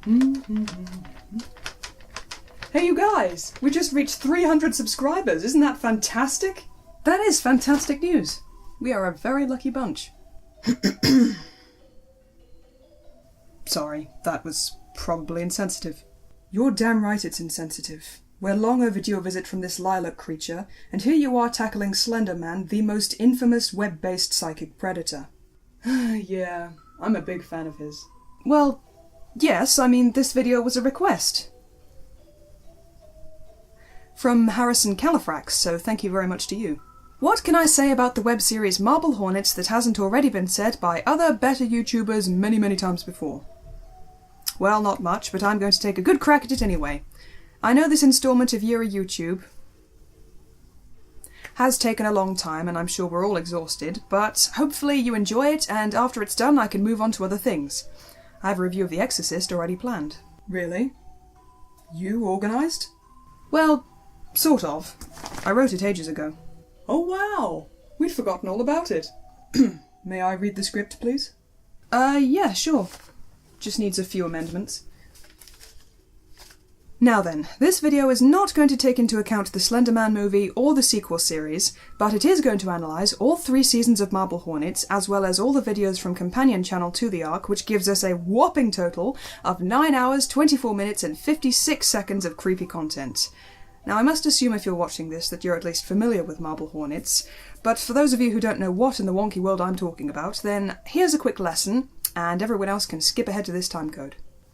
Hey you guys! We just reached 300 subscribers! Isn't that fantastic? That is fantastic news! We are a very lucky bunch. Sorry, that was probably insensitive. You're damn right it's insensitive. We're long overdue a visit from this lilac creature, and here you are tackling Slenderman, the most infamous web-based psychic predator. Yeah, I'm a big fan of his. Well, yes, I mean, this video was a request. From Harrison Califrax, so thank you very much to you. What can I say about the web series Marble Hornets that hasn't already been said by other better YouTubers many times before? Well, not much, but I'm going to take a good crack at it anyway. I know this installment of Yeerie YouTube has taken a long time, and I'm sure we're all exhausted, but hopefully you enjoy it, and after it's done I can move on to other things. I have a review of The Exorcist already planned. Really? You organised? Well, sort of. I wrote it ages ago. Oh wow! We'd forgotten all about it. May I read the script, please? Yeah, sure. Just needs a few amendments. Now then, this video is not going to take into account the Slenderman movie or the sequel series, but it is going to analyse all 3 seasons of Marble Hornets, as well as all the videos from companion channel To The Ark, which gives us a whopping total of 9 hours, 24 minutes and 56 seconds of creepy content. Now I must assume if you're watching this that you're at least familiar with Marble Hornets, but for those of you who don't know what in the wonky world I'm talking about, then here's a quick lesson, and everyone else can skip ahead to this timecode.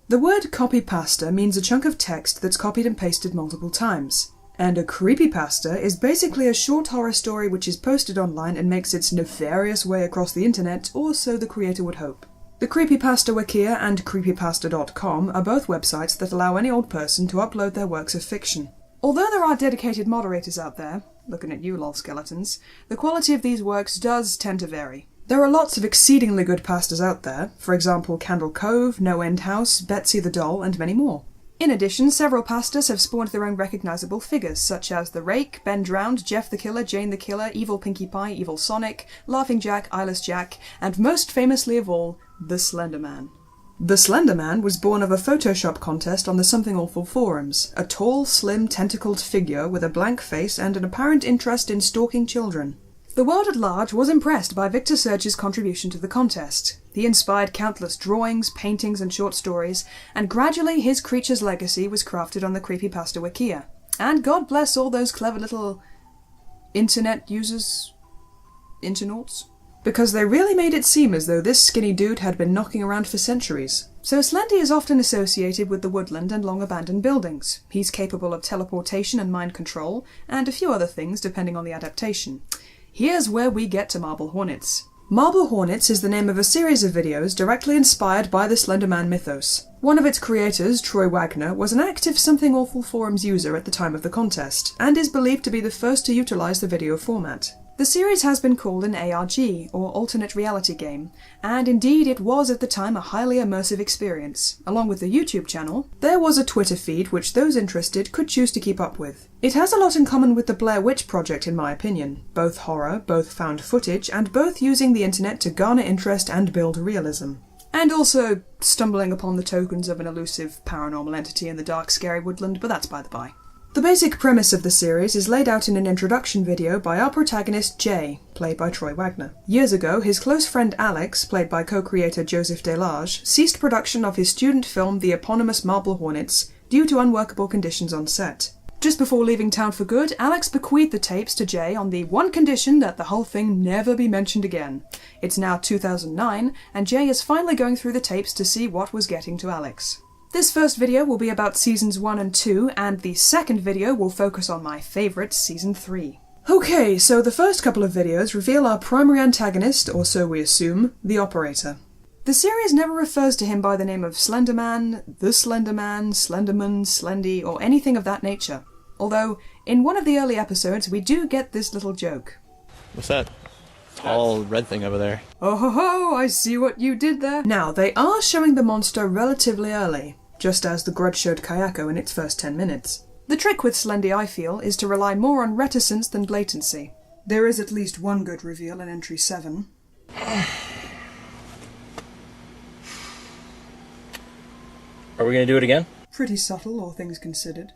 The word copypasta means a chunk of text that's copied and pasted multiple times. And a creepypasta is basically a short horror story which is posted online and makes its nefarious way across the internet, or so the creator would hope. The Creepypasta Wikia and Creepypasta.com are both websites that allow any old person to upload their works of fiction. Although there are dedicated moderators out there, looking at you lol skeletons, the quality of these works does tend to vary. There are lots of exceedingly good pastas out there, for example Candle Cove, No End House, Betsy the Doll, and many more. In addition, several pastas have spawned their own recognisable figures, such as The Rake, Ben Drowned, Jeff the Killer, Jane the Killer, Evil Pinkie Pie, Evil Sonic, Laughing Jack, Eyeless Jack, and most famously of all, the Slenderman. The Slenderman was born of a Photoshop contest on the Something Awful forums, a tall, slim, tentacled figure with a blank face and an apparent interest in stalking children. The world at large was impressed by Victor Surge's contribution to the contest. He inspired countless drawings, paintings and short stories, and gradually his creature's legacy was crafted on the Creepypasta Wikia. And God bless all those clever little internet users, internauts, because they really made it seem as though this skinny dude had been knocking around for centuries. So Slendy is often associated with the woodland and long-abandoned buildings. He's capable of teleportation and mind control, and a few other things depending on the adaptation. Here's where we get to Marble Hornets. Marble Hornets is the name of a series of videos directly inspired by the Slenderman mythos. One of its creators, Troy Wagner, was an active Something Awful forums user at the time of the contest, and is believed to be the first to utilise the video format. The series has been called an ARG, or alternate reality game, and indeed it was at the time a highly immersive experience. Along with the YouTube channel, there was a Twitter feed which those interested could choose to keep up with. It has a lot in common with the Blair Witch Project in my opinion, both horror, both found footage, and both using the internet to garner interest and build realism. And also stumbling upon the tokens of an elusive paranormal entity in the dark scary woodland, but that's by the by. The basic premise of the series is laid out in an introduction video by our protagonist Jay, played by Troy Wagner. Years ago, his close friend Alex, played by co-creator Joseph Delage, ceased production of his student film The Eponymous Marble Hornets due to unworkable conditions on set. Just before leaving town for good, Alex bequeathed the tapes to Jay on the one condition that the whole thing never be mentioned again. It's now 2009, and Jay is finally going through the tapes to see what was getting to Alex. This first video will be about Seasons 1 and 2, and the second video will focus on my favourite, Season 3. Okay, so the first couple of videos reveal our primary antagonist, or so we assume, the Operator. The series never refers to him by the name of Slenderman, the Slenderman, Slenderman, Slendy, or anything of that nature. Although, in one of the early episodes, we do get this little joke. What's that tall red thing over there? Oh ho ho, I see what you did there. Now, they are showing the monster relatively early, just as The Grudge showed Kayako in its first 10 minutes. The trick with Slendy, I feel, is to rely more on reticence than blatancy. There is at least one good reveal in Entry 7. Are we gonna do it again? Pretty subtle, all things considered.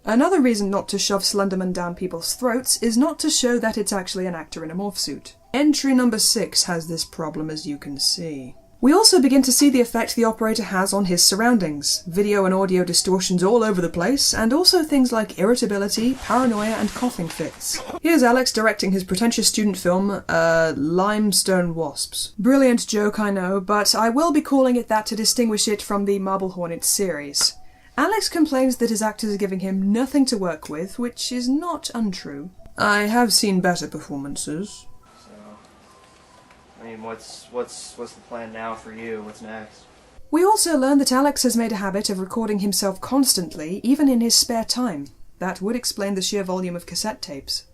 Another reason not to shove Slenderman down people's throats is not to show that it's actually an actor in a morph suit. Entry number 6 has this problem, as you can see. We also begin to see the effect the operator has on his surroundings. Video and audio distortions all over the place, and also things like irritability, paranoia, and coughing fits. Here's Alex directing his pretentious student film, Limestone Wasps. Brilliant joke, I know, but I will be calling it that to distinguish it from the Marble Hornets series. Alex complains that his actors are giving him nothing to work with, which is not untrue. I have seen better performances. I mean, what's the plan now for you? What's next? We also learn that Alex has made a habit of recording himself constantly, even in his spare time. That would explain the sheer volume of cassette tapes.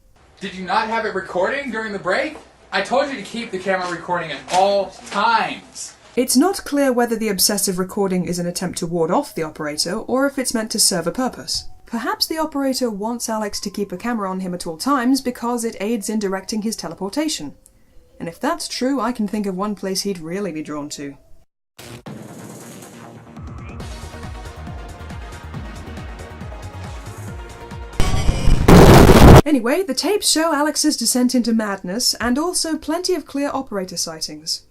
Did you not have it recording during the break? I told you to keep the camera recording at all times. It's not clear whether the obsessive recording is an attempt to ward off the operator, or if it's meant to serve a purpose. Perhaps the operator wants Alex to keep a camera on him at all times because it aids in directing his teleportation. And if that's true, I can think of one place he'd really be drawn to. Anyway, the tapes show Alex's descent into madness, and also plenty of clear operator sightings.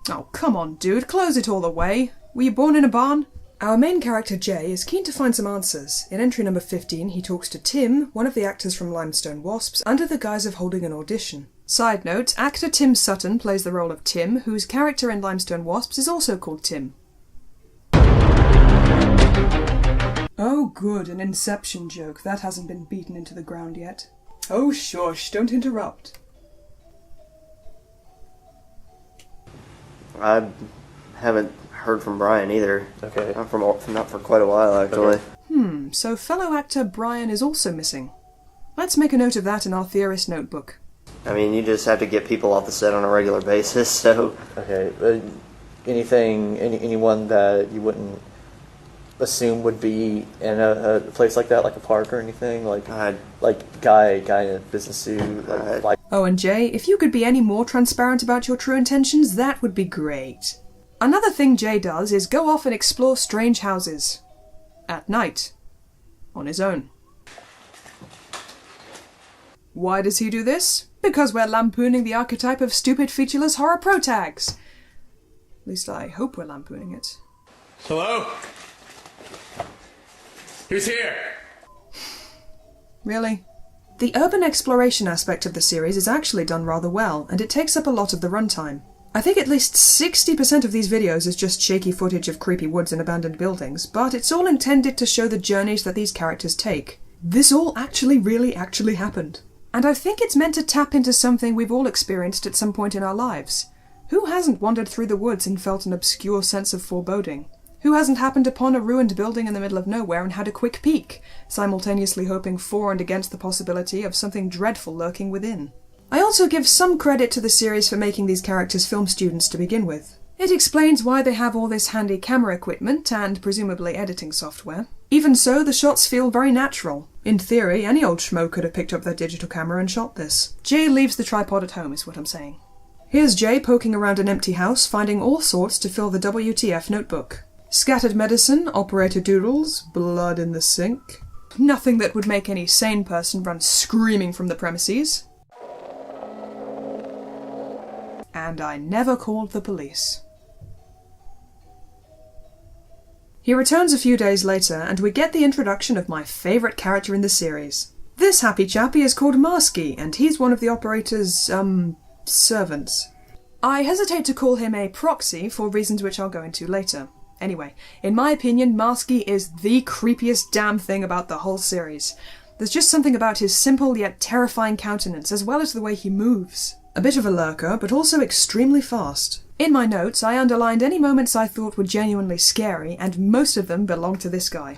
Oh, come on, dude, close it all the way. Were you born in a barn? Our main character, Jay, is keen to find some answers. In entry number 15, he talks to Tim, one of the actors from Limestone Wasps, under the guise of holding an audition. Side note, actor Tim Sutton plays the role of Tim, whose character in Limestone Wasps is also called Tim. Oh good, an Inception joke. That hasn't been beaten into the ground yet. Oh shush, don't interrupt. I haven't heard from Brian either. Okay. Not for quite a while, actually. Okay. So fellow actor Brian is also missing. Let's make a note of that in our theorist notebook. I mean, you just have to get people off the set on a regular basis, so... Okay, anyone that you wouldn't assume would be in a place like that, like a park or anything? Like guy in a business suit, like... Oh, and Jay, if you could be any more transparent about your true intentions, that would be great. Another thing Jay does is go off and explore strange houses. At night. On his own. Why does he do this? Because we're lampooning the archetype of stupid featureless horror protags. At least I hope we're lampooning it. Hello? Who's here? Really? The urban exploration aspect of the series is actually done rather well, and it takes up a lot of the runtime. I think at least 60% of these videos is just shaky footage of creepy woods and abandoned buildings, but it's all intended to show the journeys that these characters take. This all really happened. And I think it's meant to tap into something we've all experienced at some point in our lives. Who hasn't wandered through the woods and felt an obscure sense of foreboding? Who hasn't happened upon a ruined building in the middle of nowhere and had a quick peek, simultaneously hoping for and against the possibility of something dreadful lurking within? I also give some credit to the series for making these characters film students to begin with. It explains why they have all this handy camera equipment and presumably editing software. Even so, the shots feel very natural. In theory, any old schmo could have picked up their digital camera and shot this. Jay leaves the tripod at home, is what I'm saying. Here's Jay poking around an empty house, finding all sorts to fill the WTF notebook. Scattered medicine, operator doodles, blood in the sink. Nothing that would make any sane person run screaming from the premises. And I never called the police. He returns a few days later, and we get the introduction of my favourite character in the series. This happy chappy is called Marsky, and he's one of the operator's, servants. I hesitate to call him a proxy for reasons which I'll go into later. Anyway, in my opinion, Marsky is the creepiest damn thing about the whole series. There's just something about his simple yet terrifying countenance, as well as the way he moves. A bit of a lurker, but also extremely fast. In my notes, I underlined any moments I thought were genuinely scary, and most of them belong to this guy.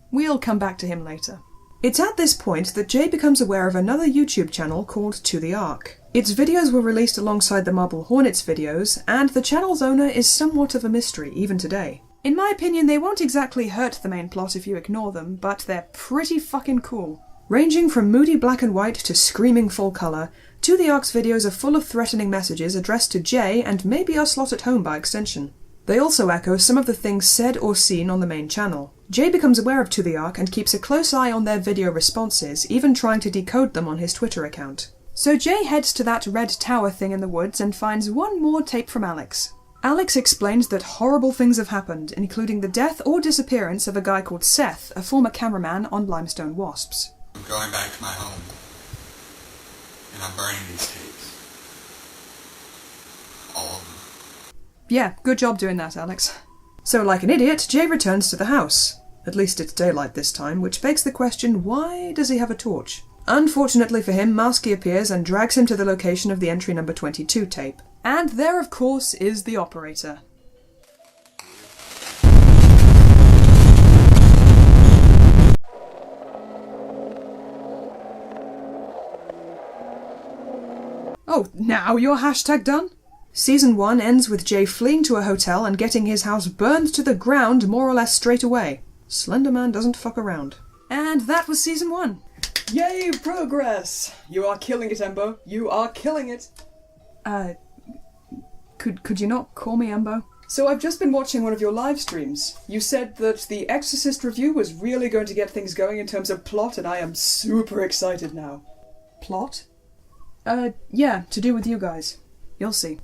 We'll come back to him later. It's at this point that Jay becomes aware of another YouTube channel called To The Ark. Its videos were released alongside the Marble Hornets videos, and the channel's owner is somewhat of a mystery even today. In my opinion, they won't exactly hurt the main plot if you ignore them, but they're pretty fucking cool. Ranging from moody black and white to screaming full colour, To the Ark's videos are full of threatening messages addressed to Jay and maybe our slot at home by extension. They also echo some of the things said or seen on the main channel. Jay becomes aware of To the Ark and keeps a close eye on their video responses, even trying to decode them on his Twitter account. So Jay heads to that red tower thing in the woods and finds one more tape from Alex. Alex explains that horrible things have happened, including the death or disappearance of a guy called Seth, a former cameraman on Limestone Wasps. I'm going back to my home, and I'm burning these tapes. All of them. Yeah, good job doing that, Alex. So like an idiot, Jay returns to the house. At least it's daylight this time, which begs the question, why does he have a torch? Unfortunately for him, Marsky appears and drags him to the location of the entry number 22 tape. And there, of course, is the operator. Oh, now you're hashtag done? Season 1 ends with Jay fleeing to a hotel and getting his house burned to the ground more or less straight away. Slenderman doesn't fuck around. And that was Season 1. Yay, progress! You are killing it, Embo. You are killing it. Could you not call me Embo? So I've just been watching one of your live streams. You said that the Exorcist review was really going to get things going in terms of plot, and I am super excited now. Plot? Yeah, to do with you guys. You'll see.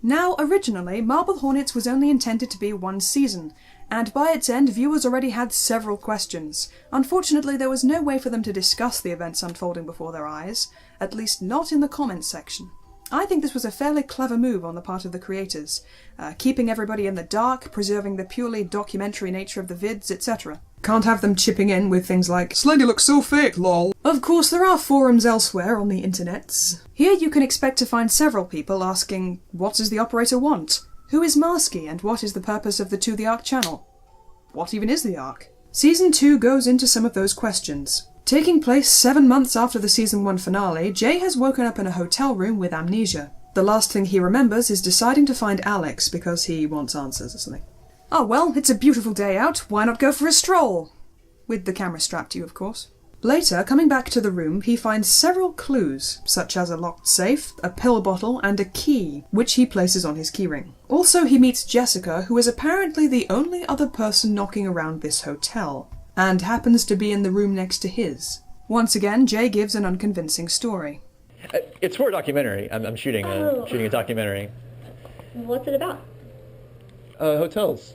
Now, originally, Marble Hornets was only intended to be one season, and by its end, viewers already had several questions. Unfortunately, there was no way for them to discuss the events unfolding before their eyes, at least not in the comments section. I think this was a fairly clever move on the part of the creators, keeping everybody in the dark, preserving the purely documentary nature of the vids, etc. Can't have them chipping in with things like, "Slendy looks so fake, lol." Of course, there are forums elsewhere on the internets. Here you can expect to find several people asking, what does the operator want? Who is Marsky, and what is the purpose of the To the Ark channel? What even is the Ark? Season 2 goes into some of those questions. Taking place 7 months after the Season 1 finale, Jay has woken up in a hotel room with amnesia. The last thing he remembers is deciding to find Alex because he wants answers or something. Oh well, it's a beautiful day out, why not go for a stroll? With the camera strapped to you, of course. Later, coming back to the room, he finds several clues, such as a locked safe, a pill bottle, and a key, which he places on his keyring. Also, he meets Jessica, who is apparently the only other person knocking around this hotel, and happens to be in the room next to his. Once again, Jay gives an unconvincing story. It's for a documentary. I'm shooting a documentary. What's it about? Hotels.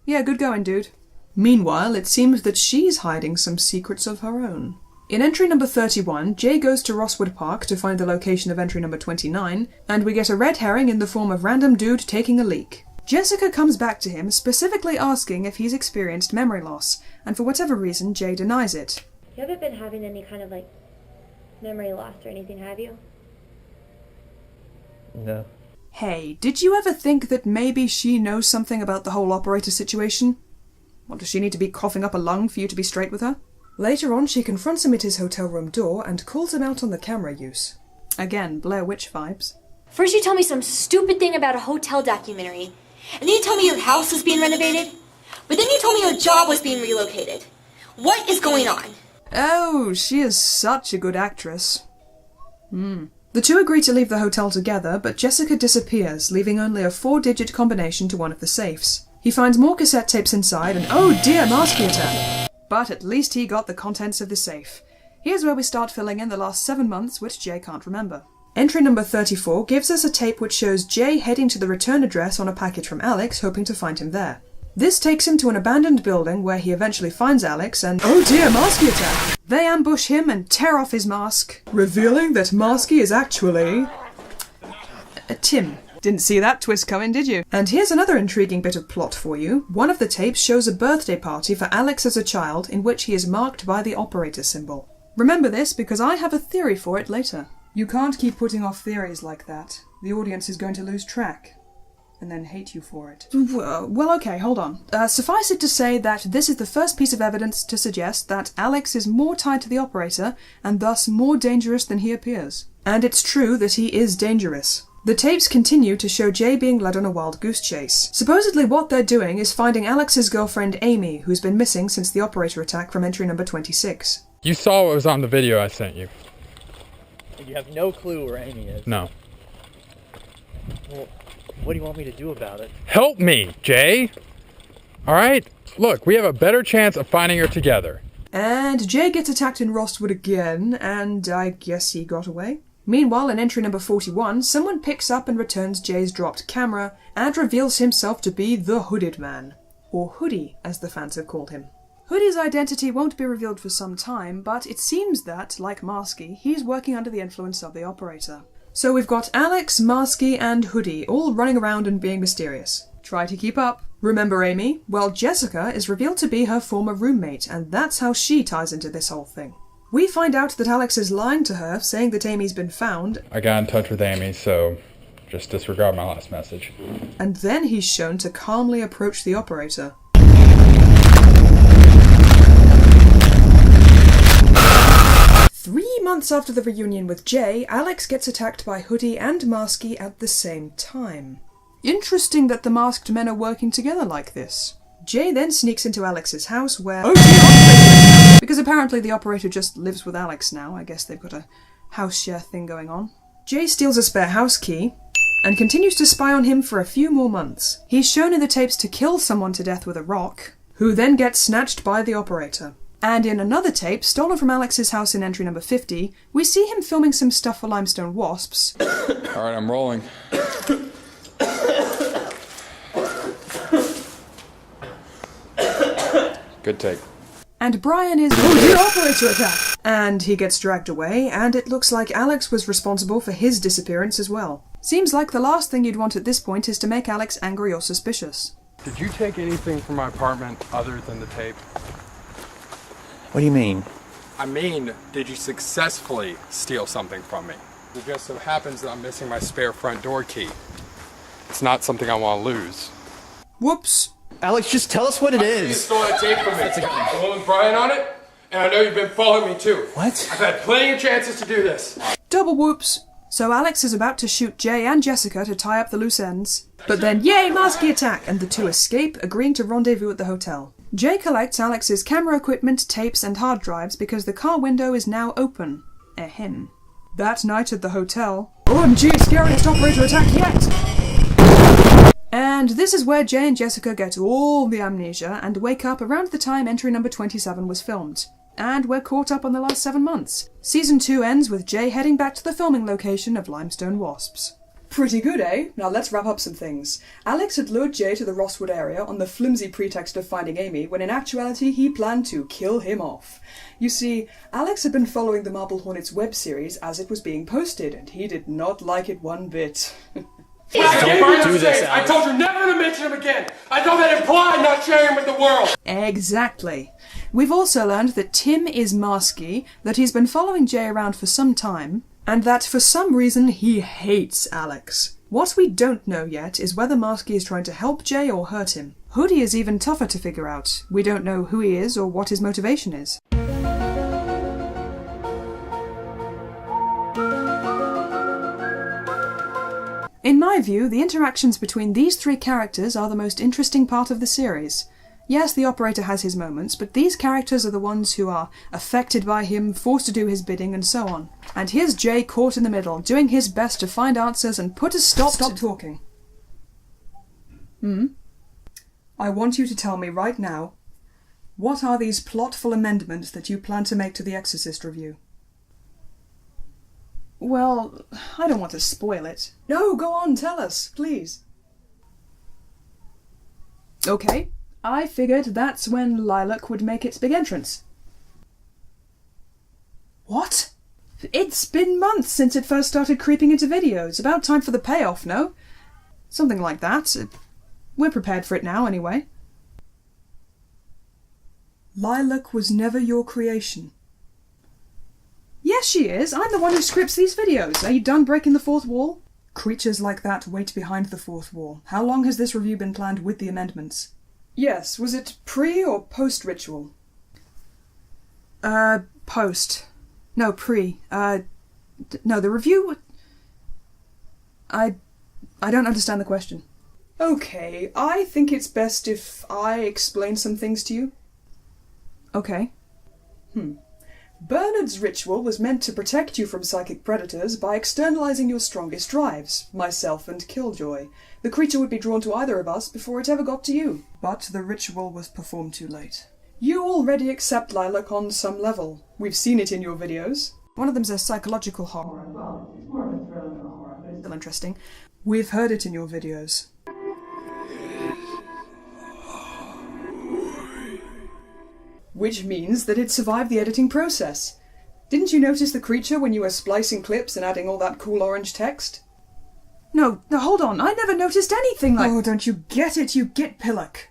Yeah, good going, dude. Meanwhile, it seems that she's hiding some secrets of her own. In entry number 31, Jay goes to Rosswood Park to find the location of entry number 29, and we get a red herring in the form of random dude taking a leak. Jessica comes back to him, specifically asking if he's experienced memory loss, and for whatever reason, Jay denies it. You haven't been having any kind of, memory loss or anything, have you? No. Hey, did you ever think that maybe she knows something about the whole operator situation? What, does she need to be coughing up a lung for you to be straight with her? Later on, she confronts him at his hotel room door and calls him out on the camera use. Again, Blair Witch vibes. First you tell me some stupid thing about a hotel documentary, and then you told me your house was being renovated, but then you told me your job was being relocated. What is going on? Oh, she is such a good actress. The two agree to leave the hotel together, but Jessica disappears, leaving only a 4-digit combination to one of the safes. He finds more cassette tapes inside, and oh dear, Marsky attack! But at least he got the contents of the safe. Here's where we start filling in the last 7 months, which Jay can't remember. Entry number 34 gives us a tape which shows Jay heading to the return address on a package from Alex, hoping to find him there. This takes him to an abandoned building where he eventually finds Alex and oh dear, Marsky attack! They ambush him and tear off his mask, revealing that Marsky is actually... Tim. Didn't see that twist coming, did you? And here's another intriguing bit of plot for you. One of the tapes shows a birthday party for Alex as a child in which he is marked by the operator symbol. Remember this because I have a theory for it later. You can't keep putting off theories like that. The audience is going to lose track. And then hate you for it. Well, okay, hold on. Suffice it to say that this is the first piece of evidence to suggest that Alex is more tied to the operator, and thus more dangerous than he appears. And it's true that he is dangerous. The tapes continue to show Jay being led on a wild goose chase. Supposedly what they're doing is finding Alex's girlfriend Amy, who's been missing since the operator attack from entry number 26. You saw what was on the video I sent you. You have no clue where Amy is. No. Well, what do you want me to do about it? Help me, Jay! Alright? Look, we have a better chance of finding her together. And Jay gets attacked in Rostwood again, and I guess he got away. Meanwhile, in entry number 41, someone picks up and returns Jay's dropped camera and reveals himself to be the Hooded Man. Or Hoodie, as the fans have called him. Hoodie's identity won't be revealed for some time, but it seems that, like Marsky, he's working under the influence of the operator. So we've got Alex, Marsky, and Hoodie all running around and being mysterious. Try to keep up. Remember Amy? Well, Jessica is revealed to be her former roommate, and that's how she ties into this whole thing. We find out that Alex is lying to her, saying that Amy's been found. I got in touch with Amy, so just disregard my last message. And then he's shown to calmly approach the operator. Three months after the reunion with Jay, Alex gets attacked by Hoodie and Marsky at the same time. Interesting that the masked men are working together like this. Jay then sneaks into Alex's house where... because apparently the operator just lives with Alex now. I guess they've got a house share thing going on. Jay steals a spare house key and continues to spy on him for a few more months. He's shown in the tapes to kill someone to death with a rock, who then gets snatched by the operator. And in another tape, stolen from Alex's house in entry number 50, we see him filming some stuff for Limestone Wasps. Alright, I'm rolling. Good take. And Brian is the operator attack! And he gets dragged away, and it looks like Alex was responsible for his disappearance as well. Seems like the last thing you'd want at this point is to make Alex angry or suspicious. Did you take anything from my apartment other than the tape? What do you mean? I mean, did you successfully steal something from me? It just so happens that I'm missing my spare front door key. It's not something I want to lose. Whoops. Alex, just tell us what it You is. stole that tape from me. The one with Brian on it, and I know you've been following me too. What? I've had plenty of chances to do this. Double whoops. So Alex is about to shoot Jay and Jessica to tie up the loose ends. But then, yay, Marsky attack, and the two escape, agreeing to rendezvous at the hotel. Jay collects Alex's camera equipment, tapes, and hard drives because the car window is now open. Ahem. That night at the hotel... OMG, scariest operator attack yet! And this is where Jay and Jessica get all the amnesia and wake up around the time entry number 27 was filmed. And we're caught up on the last 7 months. Season 2 ends with Jay heading back to the filming location of Limestone Wasps. Pretty good, eh? Now let's wrap up some things. Alex had lured Jay to the Rostwood area on the flimsy pretext of finding Amy, when in actuality he planned to kill him off. You see, Alex had been following the Marble Hornets web series as it was being posted, and he did not like it one bit. Don't do this, Alex. I told you never to mention him again. I know that implied not sharing him with the world. Exactly. We've also learned that Tim is Marsky, that he's been following Jay around for some time, and that for some reason he hates Alex. What we don't know yet is whether Marsky is trying to help Jay or hurt him. Hoodie is even tougher to figure out. We don't know who he is or what his motivation is. In my view, the interactions between these three characters are the most interesting part of the series. Yes, the operator has his moments, but these characters are the ones who are affected by him, forced to do his bidding, and so on. And here's Jay caught in the middle, doing his best to find answers and put a stop talking. I want you to tell me right now, what are these plotful amendments that you plan to make to the Exorcist review? Well, I don't want to spoil it. No, go on, tell us, please. Okay, I figured that's when Lilac would make its big entrance. What? It's been months since it first started creeping into videos. About time for the payoff, no? Something like that. We're prepared for it now, anyway. Lilac was never your creation. Yes, she is. I'm the one who scripts these videos. Are you done breaking the fourth wall? Creatures like that wait behind the fourth wall. How long has this review been planned with the amendments? Yes, was it pre or post ritual? Post. No, pre. No, the review... I don't understand the question. Okay, I think it's best if I explain some things to you. Okay. Bernard's ritual was meant to protect you from psychic predators by externalizing your strongest drives, myself and Killjoy. The creature would be drawn to either of us before it ever got to you. But the ritual was performed too late. You already accept Lilac on some level. We've seen it in your videos. One of them's a psychological horror. Well, it's more of a thriller than a horror, but it's still interesting. We've heard it in your videos. Which means that it survived the editing process. Didn't you notice the creature when you were splicing clips and adding all that cool orange text? No, hold on, I never noticed anything like— Oh, don't you get it, you git pillock.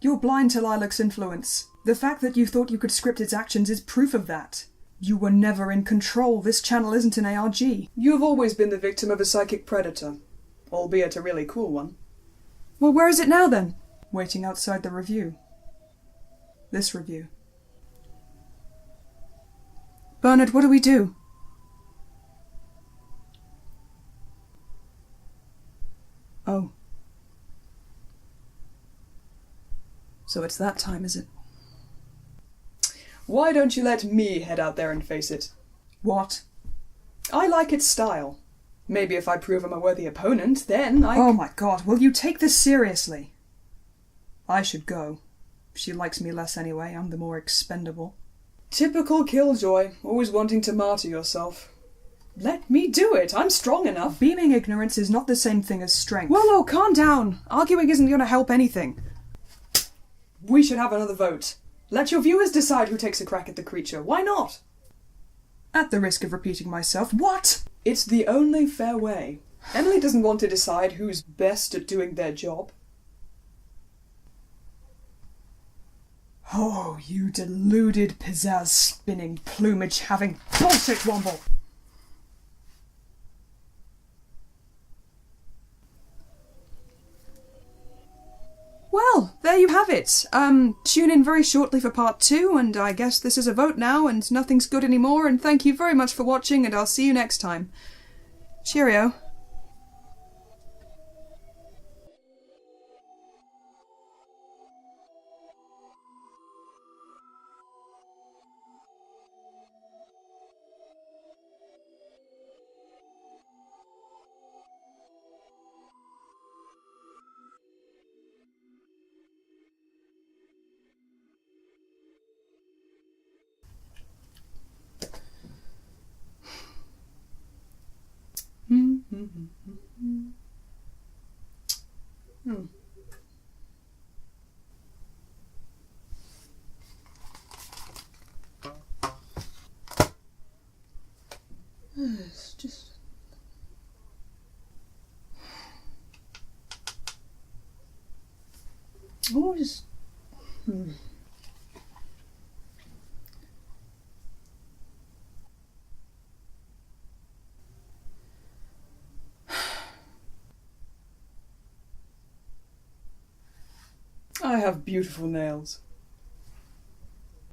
You're blind to Lilac's influence. The fact that you thought you could script its actions is proof of that. You were never in control. This channel isn't an ARG. You've always been the victim of a psychic predator. Albeit a really cool one. Well, where is it now then? Waiting outside the review. This review. Bernard, what do we do? Oh. So it's that time, is it? Why don't you let me head out there and face it? What? I like its style. Maybe if I prove I'm a worthy opponent, then I— Oh my god, will you take this seriously? I should go. She likes me less anyway, I'm the more expendable. Typical Killjoy, always wanting to martyr yourself. Let me do it, I'm strong enough. Beaming ignorance is not the same thing as strength. Whoa, calm down. Arguing isn't going to help anything. We should have another vote. Let your viewers decide who takes a crack at the creature. Why not? At the risk of repeating myself, what? It's the only fair way. Emily doesn't want to decide who's best at doing their job. Oh, you deluded, pizzazz-spinning, plumage-having bullshit womble! Well, there you have it. Tune in very shortly for part 2, and I guess this is a vote now, and nothing's good anymore, and thank you very much for watching, and I'll see you next time. Cheerio. It's just... Oh, just... I have beautiful nails.